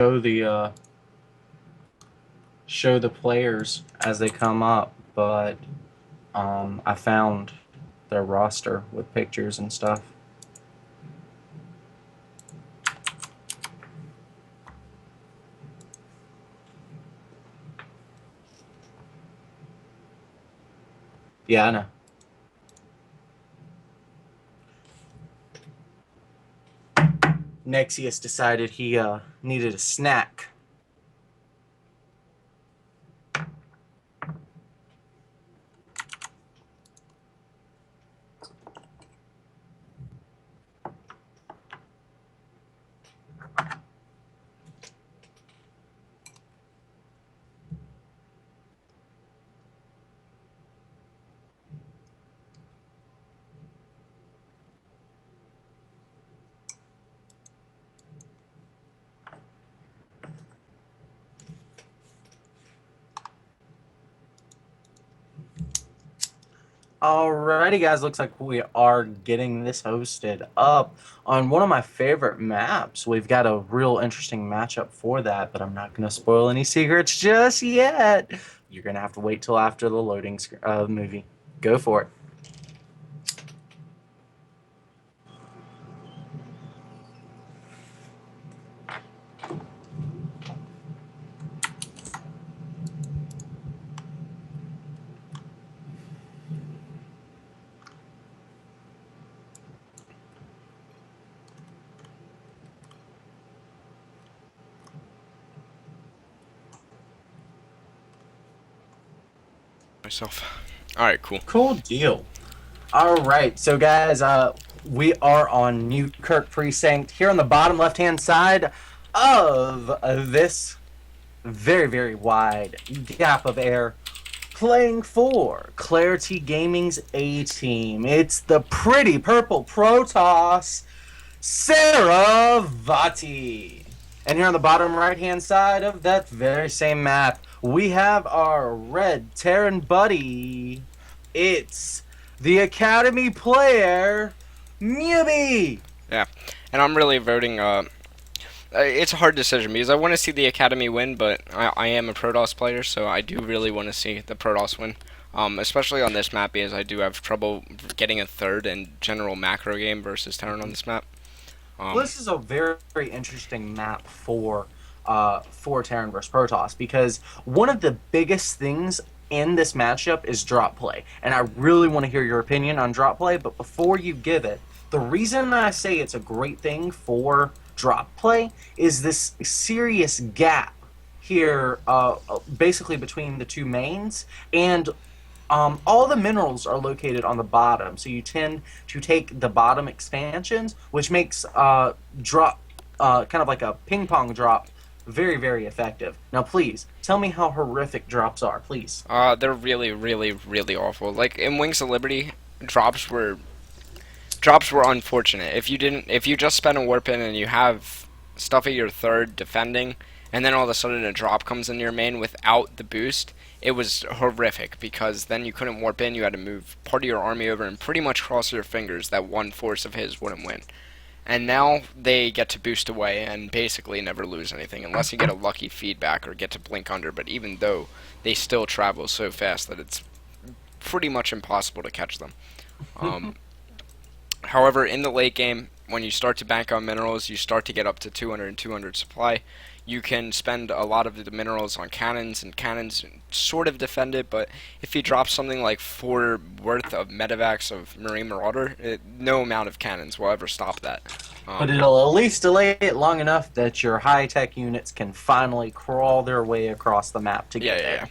the show the players as they come up, but I found their roster with pictures and stuff. Yeah, I know. Nexius decided he needed a snack. Alrighty, guys, looks like we are getting this hosted up on one of my favorite maps. We've got a real interesting matchup for that, but I'm not going to spoil any secrets just yet. You're going to have to wait till after the loading movie. Go for it. Myself. Alright, cool. Cool deal. All right, so guys, we are on Newkirk Precinct here on the bottom left-hand side of this very, very wide gap of air, playing for Clarity Gaming's A team. It's the pretty purple Protoss, Saravati. And here on the bottom right-hand side of that very same map, we have our red Terran buddy. It's the Academy player, Mubi. Yeah, and I'm really voting. It's a hard decision because I want to see the Academy win, but I am a Protoss player, so I do really want to see the Protoss win. Especially on this map because I do have trouble getting a third in general macro game versus Terran on this map. Well, this is a very, very interesting map for Terran versus Protoss, because one of the biggest things in this matchup is drop play, and I really want to hear your opinion on drop play. But before you give it, the reason I say it's a great thing for drop play is this serious gap here, basically between the two mains, and all the minerals are located on the bottom, so you tend to take the bottom expansions, which makes drop kind of like a ping pong drop very, very effective. Now, please tell me how horrific drops are, please. They're really, really, really awful. Like in Wings of Liberty, drops were unfortunate. If you just spend a warp in and you have stuff at your third defending, and then all of a sudden a drop comes in your main without the boost, it was horrific because then you couldn't warp in. You had to move part of your army over and pretty much cross your fingers that one force of his wouldn't win. And now they get to boost away and basically never lose anything unless you get a lucky feedback or get to blink under. But even though they still travel so fast that it's pretty much impossible to catch them. Um, However, in the late game, when you start to bank on minerals, you start to get up to 200 and 200 supply. You can spend a lot of the minerals on cannons, and cannons sort of defend it, but if you drop something like 4 worth of medevacs of Marine Marauder, no amount of cannons will ever stop that. But it'll at least delay it long enough that your high-tech units can finally crawl their way across the map to Yeah, get yeah, there. yeah.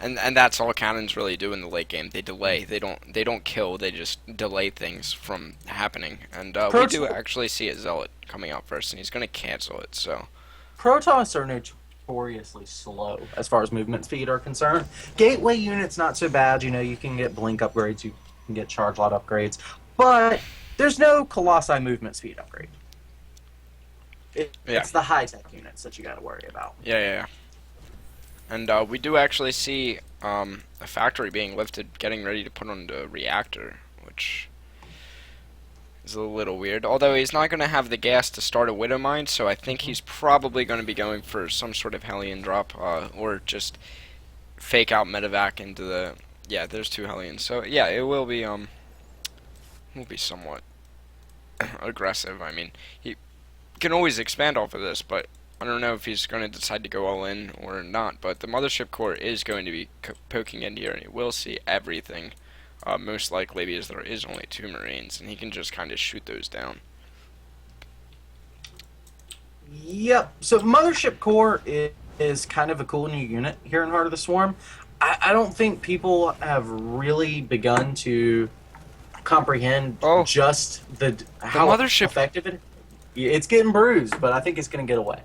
And that's all cannons really do in the late game. They delay. They don't kill. They just delay things from happening. And we do actually see a zealot coming out first, and he's going to cancel it. So Protoss are notoriously slow as far as movement speed are concerned. Gateway units not so bad. You know, you can get blink upgrades, you can get charge lot upgrades, but there's no Colossi movement speed upgrade. yeah, It's the high-tech units that you got to worry about. yeah, yeah, yeah. And we do actually see a factory being lifted, getting ready to put on the reactor, which is a little weird. Although he's not going to have the gas to start a Widow Mine, so I think he's probably going to be going for some sort of Hellion drop, or just fake out medevac into the. Yeah, there's 2 Hellions. So yeah, it will be somewhat aggressive. I mean, he can always expand off of this, but I don't know if he's going to decide to go all in or not. But the Mothership Core is going to be poking in here, and he will see everything. Most likely because there is only 2 Marines, and he can just kind of shoot those down. Yep. So Mothership Core is kind of a cool new unit here in Heart of the Swarm. I don't think people have really begun to comprehend Oh, just the how Mothership. effective it. It's getting bruised, but I think it's going to get away.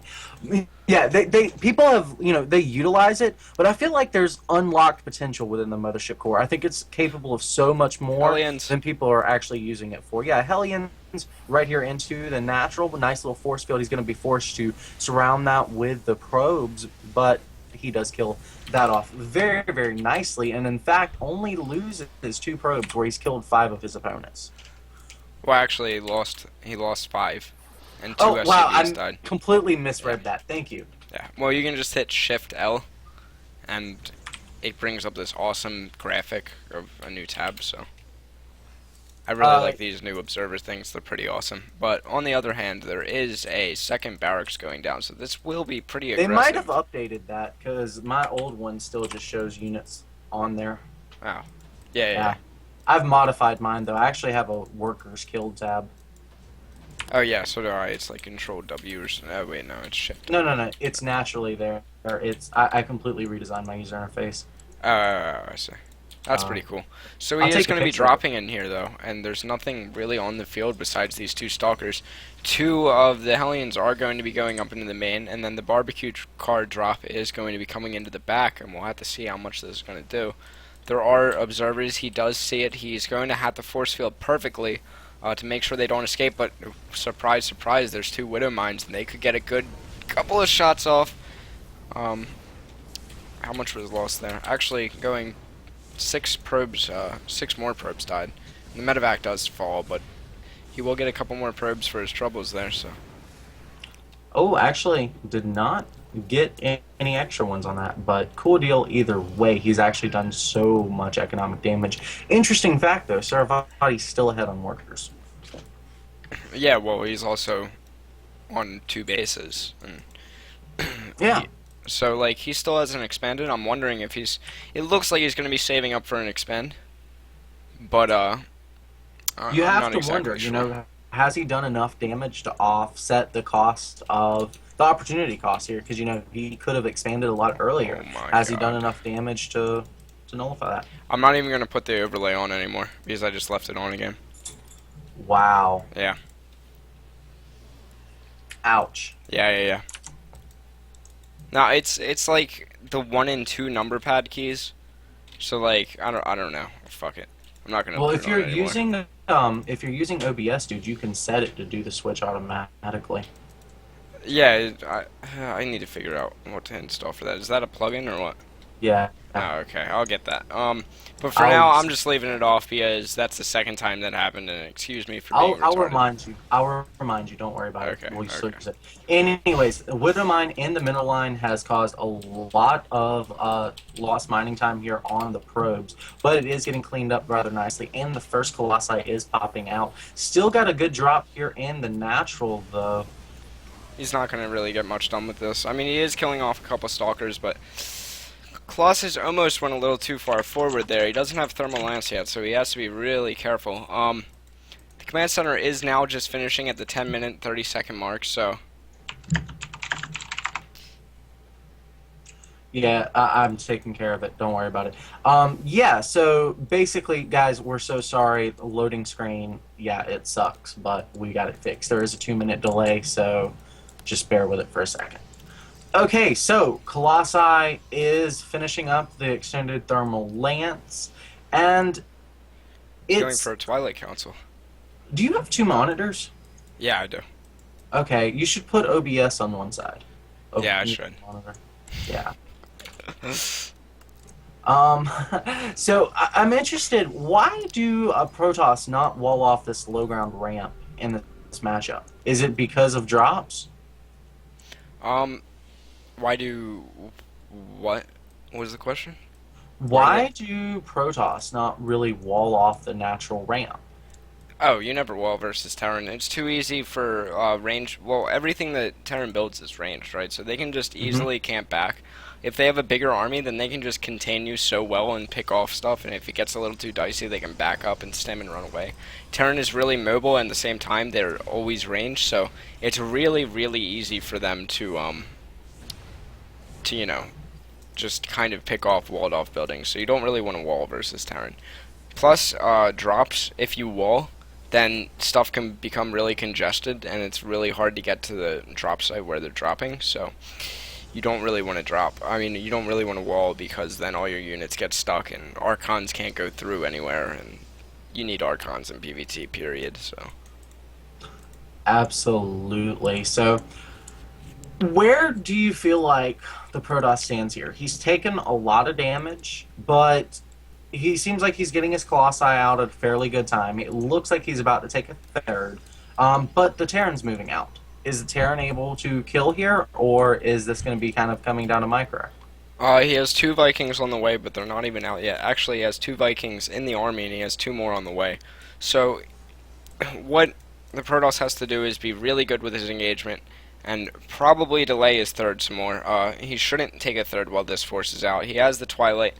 Yeah, they people have, they utilize it, but I feel like there's unlocked potential within the Mothership Core. I think it's capable of so much more Hellions. than people are actually using it for. Yeah, Hellions right here into the natural, nice little force field. He's going to be forced to surround that with the probes, but he does kill that off very, very nicely, and in fact only loses 2 probes where he's killed 5 of his opponents. Well, actually, he lost 5, and 2 Oh, wow, SCVs I died. completely misread that. Thank you. Yeah. Well, you can just hit Shift L, and it brings up this awesome graphic of a new tab. So I really like these new observer things. They're pretty awesome. But on the other hand, there is a second barracks going down, so this will be pretty They aggressive. might have updated that because my old one still just shows units on there. Wow. Yeah. I've modified mine though. I actually have a workers killed tab. Oh yeah, so do I. It's like Control W or oh wait, no, it's Shift. No. It's naturally there. I completely redesigned my user interface. I see. That's pretty cool. So I'll he is take a going to be picture of it. dropping in here, though, and there's nothing really on the field besides these 2 stalkers. 2 of the Hellions are going to be going up into the main, and then the barbecue car drop is going to be coming into the back, and we'll have to see how much this is going to do. There are observers. He does see it. He's going to have the force field perfectly to make sure they don't escape, but surprise, surprise, there's 2 Widow Mines, and they could get a good couple of shots off. How much was lost there? Actually, going 6 probes, 6 more probes died. The medevac does fall, but he will get a couple more probes for his troubles there, so. Oh, actually, did not get any extra ones on that, but cool deal either way. He's actually done so much economic damage. Interesting fact though, Saravati's still ahead on workers. Yeah, well, he's also on 2 bases. And Yeah. so, like, he still hasn't expanded. I'm wondering if he's. It looks like he's going to be saving up for an expand. But, You I'm have not to exactly wonder, sure. has he done enough damage to offset the cost of the opportunity cost here? Because, he could have expanded a lot earlier. Oh my Has he done God. enough damage to nullify that? I'm not even going to put the overlay on anymore because I just left it on again. Wow. Yeah. Ouch. Yeah. No, it's like the 1 and 2 number pad keys. So like I don't know. Fuck it. I'm not gonna. Well, put if it on you're anymore. using OBS, dude, you can set it to do the switch automatically. Yeah, I need to figure out what to install for that. Is that a plugin or what? Yeah. Oh, okay, I'll get that. But for I'll now, I'm just leaving it off because that's the second time that happened, and excuse me for being I'll retarded. remind you. I'll remind you. Don't worry about Okay, it. We'll okay. use it. Anyways, Widow Mine in the middle line has caused a lot of lost mining time here on the probes, but it is getting cleaned up rather nicely, and the first Colossi is popping out. Still got a good drop here in the natural, though. He's not gonna really get much done with this. I mean, he is killing off a couple stalkers, but Colossus almost went a little too far forward there. He doesn't have thermal lance yet, so he has to be really careful. The command center is now just finishing at the 10-minute, 30-second mark, so. Yeah, I'm taking care of it. Don't worry about it. Yeah, so basically, guys, we're so sorry. The loading screen, yeah, it sucks, but we got it fixed. There is a 2-minute delay, so just bear with it for a second. Okay, so Colossi is finishing up the extended thermal lance, and He's going it's... for a Twilight Council. Do you have 2 monitors? Yeah, I do. Okay, you should put OBS on one side. Yeah, I should. Monitor. Yeah. So I'm interested. Why do Protoss not wall off this low ground ramp in this matchup? Is it because of drops? Um, why do what was the question? Why do they? Why do Protoss not really wall off the natural ramp? Oh, you never wall versus Terran. It's too easy for range. Well, everything that Terran builds is ranged, right? So they can just Hmm. easily camp back. If they have a bigger army, then they can just contain you so well and pick off stuff. And if it gets a little too dicey, they can back up and stem and run away. Terran is really mobile, and at the same time, they're always ranged. So it's really, really easy for them to just kind of pick off walled off buildings. So you don't really want to wall versus Terran. Plus, drops, if you wall, then stuff can become really congested, and it's really hard to get to the drop site where they're dropping, so you don't really want to drop. I mean, you don't really want to wall because then all your units get stuck, and Archons can't go through anywhere, and you need Archons in PvT, period, so. Absolutely. So, where do you feel like the Protoss stands here? He's taken a lot of damage, but he seems like he's getting his Colossi out at a fairly good time. It looks like he's about to take a third, but the Terran's moving out. Is the Terran able to kill here, or is this going to be kind of coming down to micro? He has two Vikings on the way, but they're not even out yet. Actually, he has two Vikings in the army, and he has two more on the way. So what the Protoss has to do is be really good with his engagement and probably delay his third some more. He shouldn't take a third while this force is out. He has the Twilight.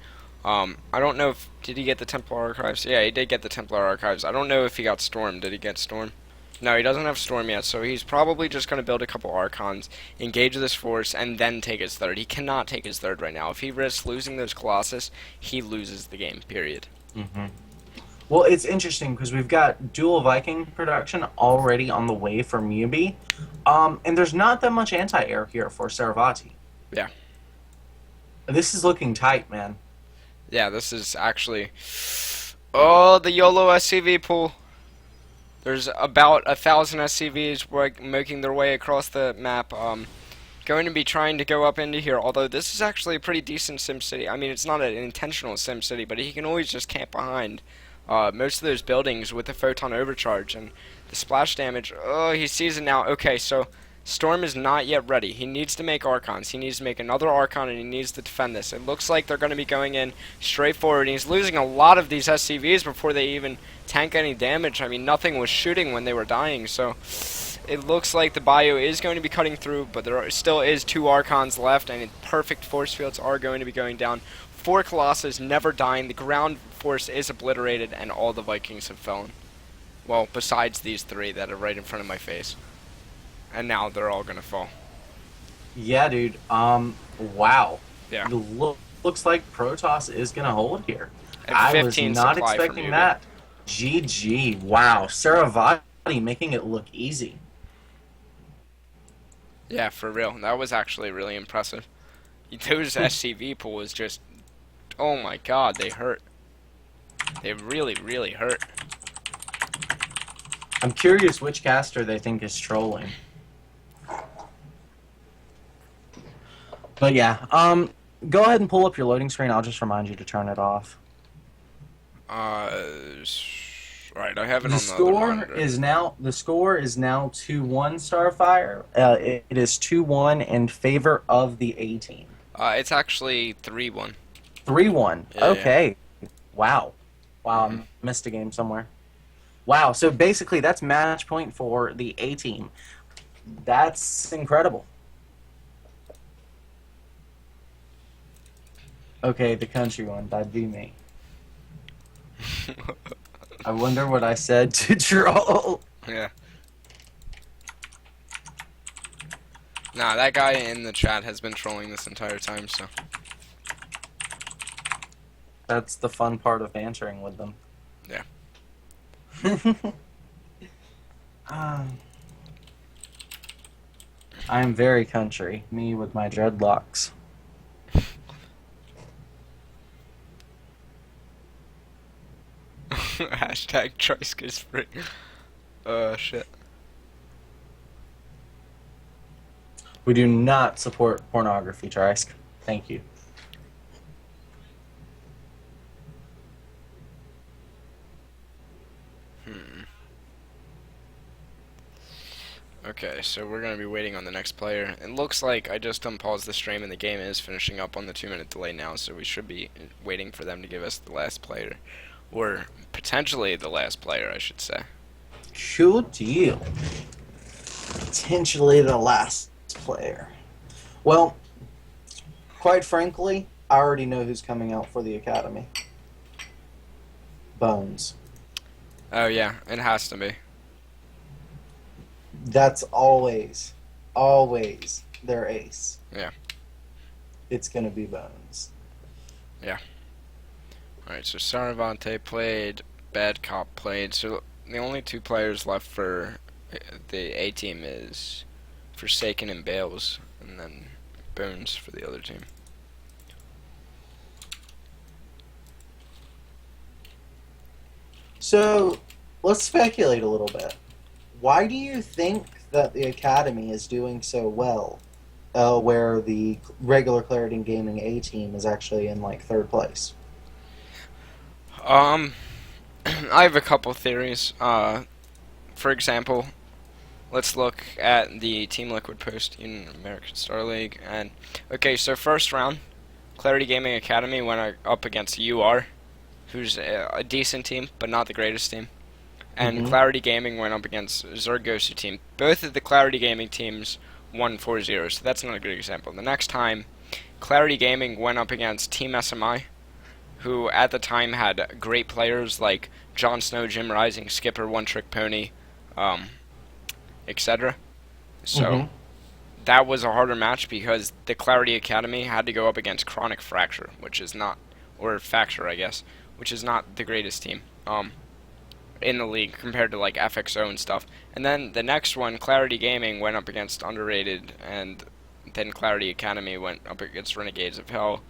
I don't know if did he get the Templar Archives? Yeah, he did get the Templar Archives. I don't know if he got Storm. Did he get Storm? No, he doesn't have Storm yet, so he's probably just going to build a couple Archons, engage this force, and then take his third. He cannot take his third right now. If he risks losing those Colossus, he loses the game, period. Hmm. Well, it's interesting because we've got dual Viking production already on the way for Mubi, and there's not that much anti-air here for Saravati. Yeah. This is looking tight, man. Yeah, this is actually... Oh, the YOLO SCV pool. There's about 1,000 SCVs making their way across the map. Going to be trying to go up into here, although this is actually a pretty decent SimCity. I mean, it's not an intentional SimCity, but he can always just camp behind most of those buildings with the photon overcharge and the splash damage. Oh, he sees it now. Okay, so Storm is not yet ready. He needs to make Archons. He needs to make another Archon, and he needs to defend this. It looks like they're going to be going in straight forward. He's losing a lot of these SCVs before they even tank any damage. I mean, nothing was shooting when they were dying, so it looks like the bio is going to be cutting through, but there still is two Archons left, and perfect force fields are going to be going down. Four Colossus never dying. The ground force is obliterated, and all the Vikings have fallen. Well, besides these three that are right in front of my face. And now they're all gonna fall. Yeah, dude. Wow. Yeah. Looks like Protoss is gonna hold here. And I was 15 not supply from expecting Yubi. that. GG. Wow. Saravati making it look easy. Yeah, for real. That was actually really impressive. Those SCV pool is just... Oh my god, they hurt. They really, really hurt. I'm curious which caster they think is trolling. But yeah, go ahead and pull up your loading screen. I'll just remind you to turn it off. Uh, right, I have it The on the other score monitor. is now 2-1 Starfire. It is 2-1 in favor of the A team. It's actually 3-1. 3-1. Yeah, yeah. Okay. Wow. Wow, Hmm. I missed a game somewhere. Wow, so basically that's match point for the A team. That's incredible. Okay, the country one, that'd be me. I wonder what I said to troll. Yeah. Nah, that guy in the chat has been trolling this entire time, so... That's the fun part of answering with them. Yeah. Um, I am very country. Me with my dreadlocks. Hashtag Trisk is free. Shit. We do not support pornography, Trisk. Thank you. Okay, so we're going to be waiting on the next player. It looks like I just unpaused the stream and the game is finishing up on the 2-minute delay now, so we should be waiting for them to give us the last player. Or potentially the last player, I should say. Cool deal. Potentially the last player. Well, quite frankly, I already know who's coming out for the Academy. Bones. Oh yeah, it has to be. That's always their ace. Yeah. It's going to be Bones. Yeah. Alright, so Saravante played, Bad Cop played, so the only two players left for the A team is Forsaken and Bales, and then Bones for the other team. So, let's speculate a little bit. Why do you think that the Academy is doing so well, where the regular Clarendon Gaming A team is actually in like third place? I have a couple theories. For example, let's look at the Team Liquid post in American Star League. And okay, so first round, Clarity Gaming Academy went up against UR, who's a decent team, but not the greatest team. And Clarity Gaming went up against Zergosu team. Both of the Clarity Gaming teams won 4-0, so that's not a good example. The next time, Clarity Gaming went up against Team SMI, who at the time had great players like Jon Snow, Jim Rising, Skipper, One Trick Pony, etc. So that was a harder match because the Clarity Academy had to go up against Chronic Fracture, which is not, or Facture, I guess, which is not the greatest team in the league compared to like FXO and stuff. And then the next one, Clarity Gaming went up against Underrated, and then Clarity Academy went up against Renegades of Hell.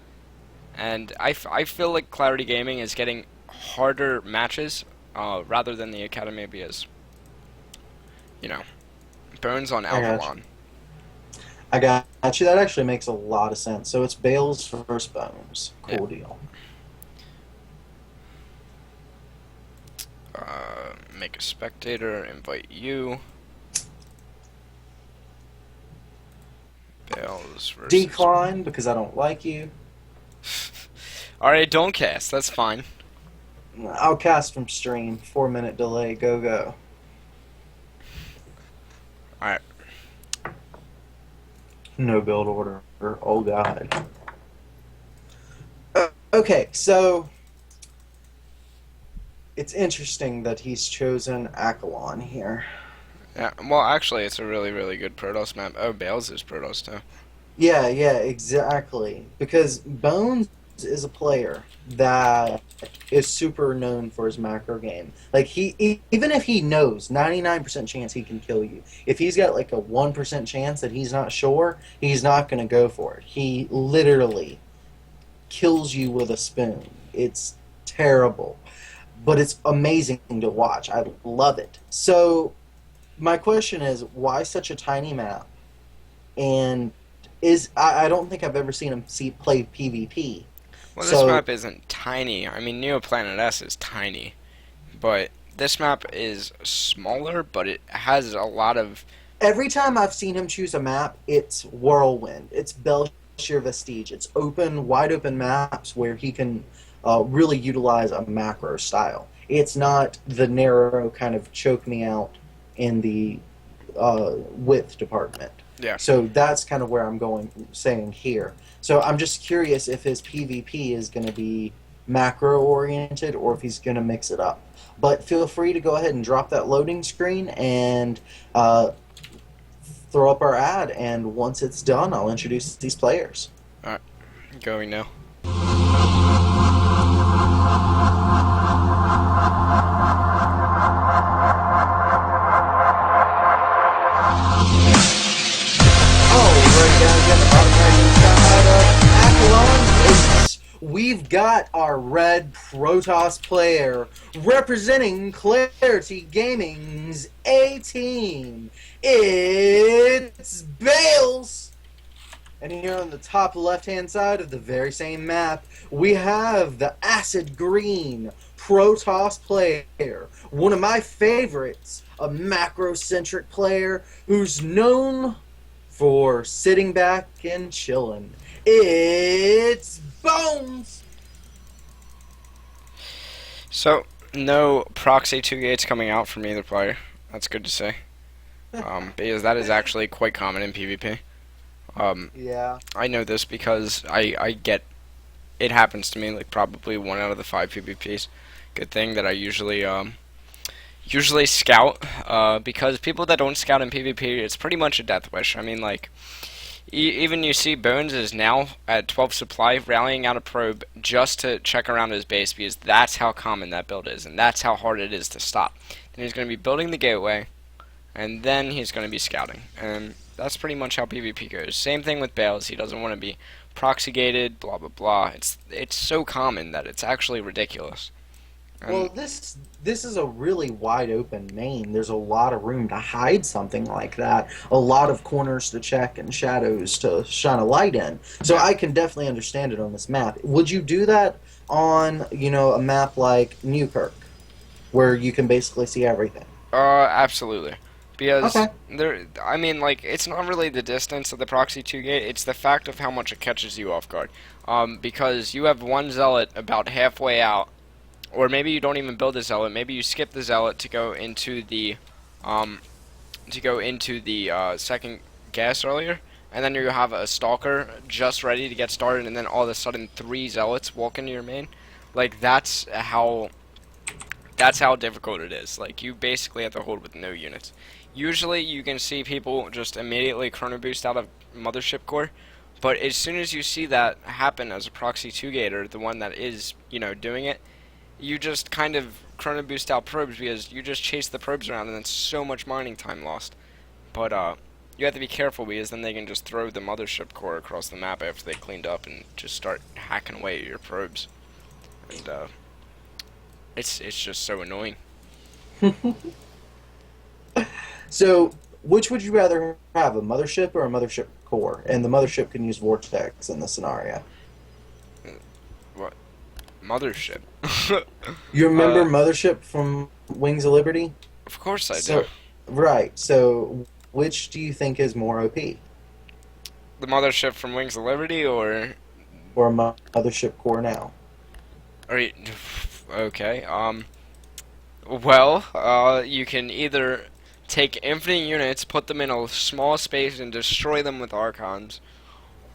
And I feel like Clarity Gaming is getting harder matches rather than the Academy because, you know, Bones on Alphalon. I got you. That actually makes a lot of sense. So it's Bales versus Bones. Cool deal. Make a spectator, invite you. Bales versus... Decline because I don't like you. Alright, don't cast. That's fine. I'll cast from stream. 4-minute delay. Go, go. Alright. No build order. Oh, God. Okay, so... It's interesting that he's chosen Akalon here. Yeah, well, actually, it's a really, really good Protoss map. Oh, Bales is Protoss, too. Yeah, exactly. Because Bones is a player that is super known for his macro game. Like, even if he knows 99% chance he can kill you, if he's got like a 1% chance that he's not sure, he's not going to go for it. He literally kills you with a spoon. It's terrible. But it's amazing to watch. I love it. So, my question is, why such a tiny map? And I don't think I've ever seen him play PvP. Well, this map isn't tiny. I mean, Neoplanet S is tiny. But this map is smaller, but it has a lot of... Every time I've seen him choose a map, it's Whirlwind. It's Belshir Vestige. It's wide open maps where he can... really utilize a macro style. It's not the narrow kind of choke me out in the width department. Yeah. So that's kind of where I'm saying here. So I'm just curious if his PvP is going to be macro oriented or if he's going to mix it up. But feel free to go ahead and drop that loading screen and throw up our ad. And once it's done, I'll introduce these players. All right, going now. We've got our red Protoss player representing Clarity Gaming's A team. It's Bales. And here on the top left-hand side of the very same map, we have the acid green Protoss player, one of my favorites, a macro-centric player who's known for sitting back and chilling. It's Bones! So, no proxy 2 gates coming out from either player. That's good to say. Because that is actually quite common in PvP. Yeah. I know this because I get it happens to me like probably 1 out of the 5 PvPs. Good thing that I usually scout because people that don't scout in PvP, it's pretty much a death wish. I mean, like even you see Bones is now at 12 supply rallying out a probe just to check around his base because that's how common that build is and that's how hard it is to stop. Then he's going to be building the gateway and then he's going to be scouting, and that's pretty much how PvP goes. Same thing with Bales. He doesn't want to be proxy gated, blah blah blah. It's so common that it's actually ridiculous. Well, And this is a really wide open main. There's a lot of room to hide something like that. A lot of corners to check and shadows to shine a light in. So yeah, I can definitely understand it on this map. Would you do that on, a map like Newkirk, where you can basically see everything? absolutely. Because Okay. I mean, like, it's not really the distance of the proxy 2 gate, it's the fact of how much it catches you off guard. Because you have one zealot about halfway out, or maybe you don't even build a zealot. Maybe you skip the zealot to go into um, the second gas earlier, and then you have a stalker just ready to get started, and then all of a sudden 3 zealots walk into your main. Like that's how difficult it is. Like you basically have to hold with no units. Usually you can see people just immediately chrono boost out of Mothership Core, but as soon as you see that happen as a proxy 2 gater, the one that is doing it, you just kind of chrono boost out probes because you just chase the probes around and it's so much mining time lost. But you have to be careful because then they can just throw the mothership core across the map after they cleaned up and just start hacking away at your probes. And it's just so annoying. So, which would you rather have, a mothership or a mothership core? And the mothership can use vortex in the scenario. What mothership? You remember uh, Mothership from Wings of Liberty? of course I do. So, right. So, which do you think is more OP? The mothership from Wings of Liberty, Or a Mothership core now? or okay. Well, you can either take infinite units, put them in a small space, and destroy them with archons,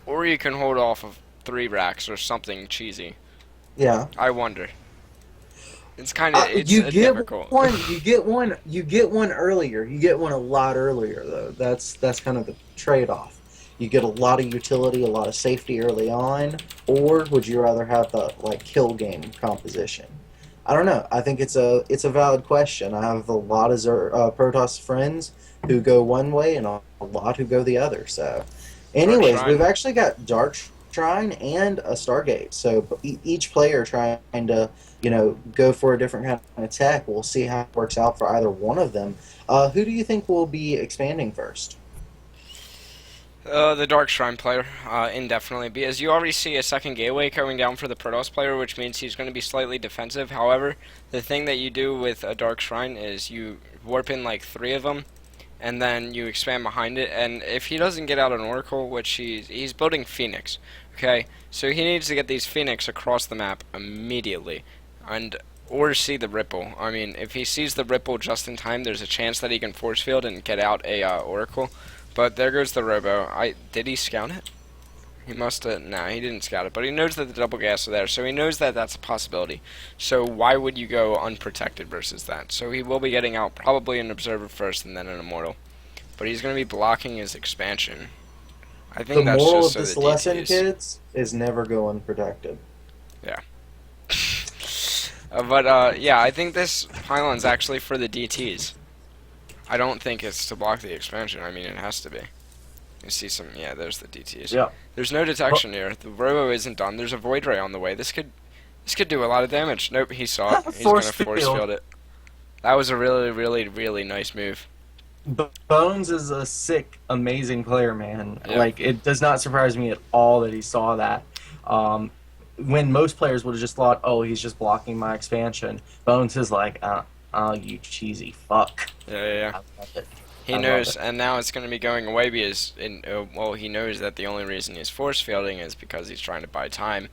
or you can hold off of 3 racks or something cheesy. Yeah. I wonder. It's kind of it's You get difficult. one. You get one earlier. You get one a lot earlier, though. That's kind of the trade-off. You get a lot of utility, a lot of safety early on, or would you rather have the kill game composition? I don't know. I think it's a valid question. I have a lot of Protoss friends who go one way and a lot who go the other. So, Dark anyways, we've Shrine. actually got Dark Shrine and a Stargate. So each player trying to go for a different kind of tech. We'll see how it works out for either one of them. Who do you think will be expanding first? The Dark Shrine player, indefinitely, because you already see a second gateway coming down for the Protoss player, which means he's going to be slightly defensive. However, the thing that you do with a Dark Shrine is you warp in like 3 of them, and then you expand behind it, and if he doesn't get out an Oracle, which he's building Phoenix, okay? So he needs to get these Phoenix across the map immediately, and or see the Ripple. I mean, if he sees the Ripple just in time, there's a chance that he can force field and get out a Oracle. But there goes the Robo. Did he scout it? He must have. Nah, he didn't scout it. But he knows that the double gas are there, so he knows that that's a possibility. So why would you go unprotected versus that? So he will be getting out probably an Observer first and then an Immortal. But he's going to be blocking his expansion. I The think that's moral just of so the this lesson, DTs. kids, is never go unprotected. Yeah. But yeah, I think this pylon's actually for the DTs. I don't think it's to block the expansion. I mean, it has to be. You see some, yeah, there's the DTs. Yeah. There's no Well, detection here. The Robo isn't done. There's a Void Ray on the way. This could do a lot of damage. Nope, he saw it. He's force gonna force field. field it. That was a really, really, really nice move. Bones is a sick, amazing player, man. Yep. Like, it does not surprise me at all that he saw that. Um, when most players would have just thought, oh, he's just blocking my expansion. Bones is like, oh, you cheesy fuck. Yeah, yeah, yeah. I love it. He I love knows, it. and now it's going to be going away because, well, he knows that the only reason he's force fielding is because he's trying to buy time.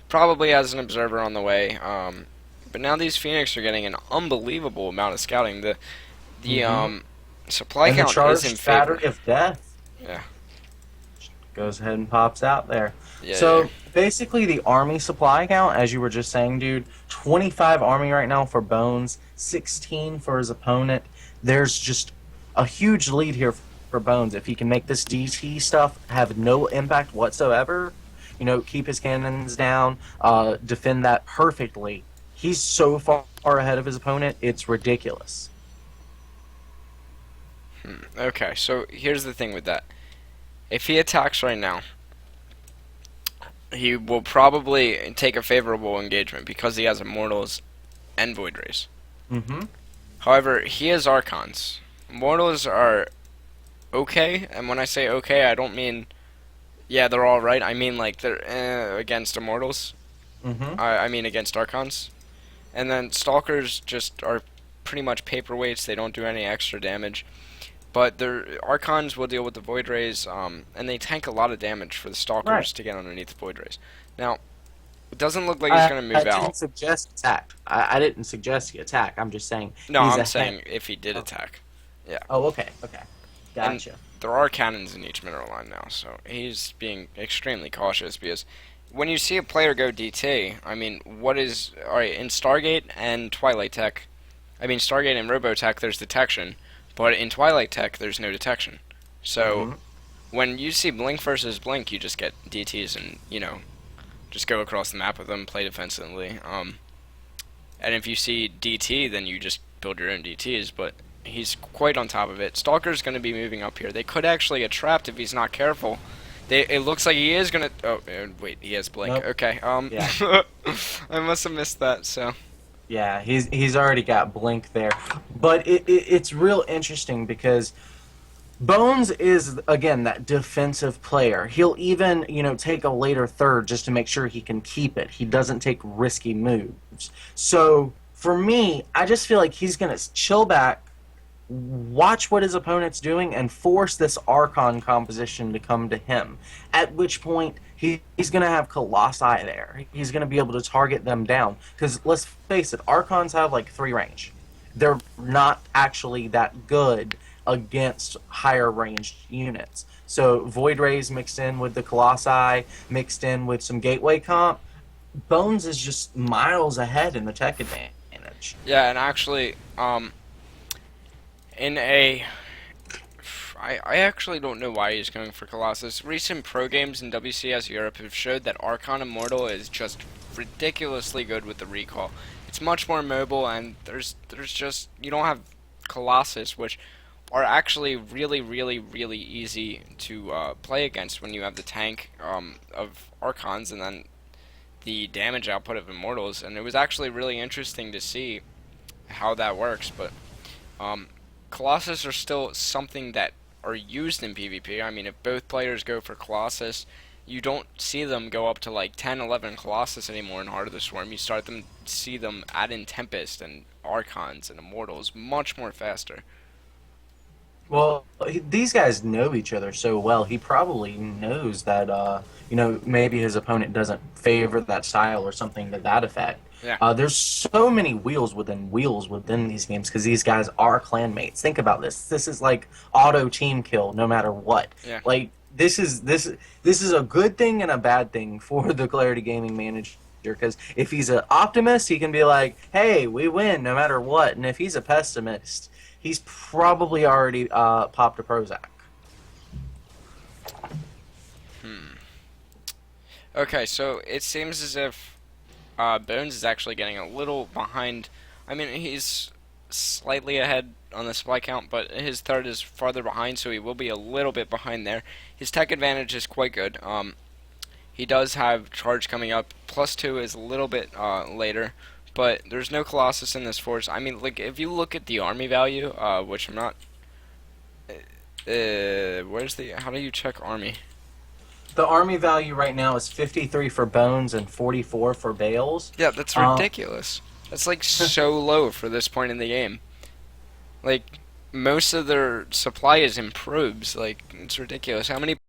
Probably has an observer on the way. But now these Phoenix are getting an unbelievable amount of scouting. The Hmm. supply And the count is in charged favor. battery of death Yeah, goes ahead and pops out there. yeah, yeah. So basically, the army supply count, as you were just saying, dude, 25 army right now for Bones, 16 for his opponent. There's just a huge lead here for Bones. If he can make this DT stuff have no impact whatsoever, keep his cannons down, defend that perfectly, he's so far ahead of his opponent, it's ridiculous. Okay, so here's the thing with that. If he attacks right now, he will probably take a favorable engagement because he has Immortals and Void Rays. Mm-hmm. However, he has Archons. Mortals are okay, and when I say okay, I don't mean yeah they're all right. I mean like they're against Immortals. Mm-hmm. I mean against Archons, and then Stalkers just are pretty much paperweights. They don't do any extra damage, but their Archons will deal with the Void Rays, and they tank a lot of damage for the Right. Stalkers to get underneath the Void Rays. Now, it doesn't look like he's I, gonna I move didn't out. suggest attack. I didn't suggest he attack. I'm just saying No, he's I'm ahead. saying if he did Okay. attack. Yeah. Oh, okay. Okay. And Gotcha. there are cannons in each mineral line now, so he's being extremely cautious because when you see a player go DT, I mean, what is alright in Stargate and Twilight Tech? I mean, Stargate and Robotech, there's detection, but in Twilight Tech, there's no detection. So Hmm. when you see Blink versus Blink, you just get DTs and just go across the map with them, play defensively. And if you see DT, then you just build your own DTs, but he's quite on top of it. Stalker's going to be moving up here. They could actually get trapped if he's not careful. It looks like he is going to... Oh, wait, he has Blink. Nope. Okay, Yeah. I must have missed that, so... Yeah. He's already got blink there, but it's real interesting because Bones is again that defensive player. He'll even take a later third just to make sure he can keep it. He doesn't take risky moves. So for me, I just feel like he's gonna chill back, watch what his opponent's doing and force this Archon composition to come to him. At which point, he's going to have Colossi there. He's going to be able to target them down. Because let's face it, Archons have like 3 range. They're not actually that good against higher ranged units. So Void Rays mixed in with the Colossi, mixed in with some Gateway comp, Bones is just miles ahead in the tech advantage. Yeah, and actually, in a... I actually don't know why he's going for Colossus. Recent pro games in WCS Europe have showed that Archon Immortal is just ridiculously good with the recall. It's much more mobile, and there's just you don't have Colossus, which are actually really really easy to play against when you have the tank of Archons and then the damage output of Immortals. And it was actually really interesting to see how that works, but um, Colossus are still something that are used in PvP. I mean, if both players go for Colossus, you don't see them go up to like 10, 11 Colossus anymore in Heart of the Swarm. You start them, see them add in Tempest and Archons and Immortals much more faster. Well, these guys know each other so well. He probably knows that, maybe his opponent doesn't favor that style or something to that effect. Yeah, There's so many wheels within these games because these guys are clanmates. Think about this. This is like auto team kill no matter what. yeah. Like this is a good thing and a bad thing for the Clarity Gaming manager. Because if he's an optimist, he can be like, "Hey, we win no matter what." And if he's a pessimist, he's probably already popped a Prozac. Okay, so it seems as if Bones is actually getting a little behind. I mean, he's slightly ahead on the supply count, but his third is farther behind, so he will be a little bit behind there. His tech advantage is quite good. He does have charge coming up. +2 is a little bit later, but there's no Colossus in this force. I mean, like if you look at the army value, which I'm not. Where's the? How do you check army? The army value right now is 53 for bones and 44 for bales. Yeah, that's Uh, ridiculous. That's like so low for this point in the game. Like most of their supply is improved. Like it's ridiculous. How many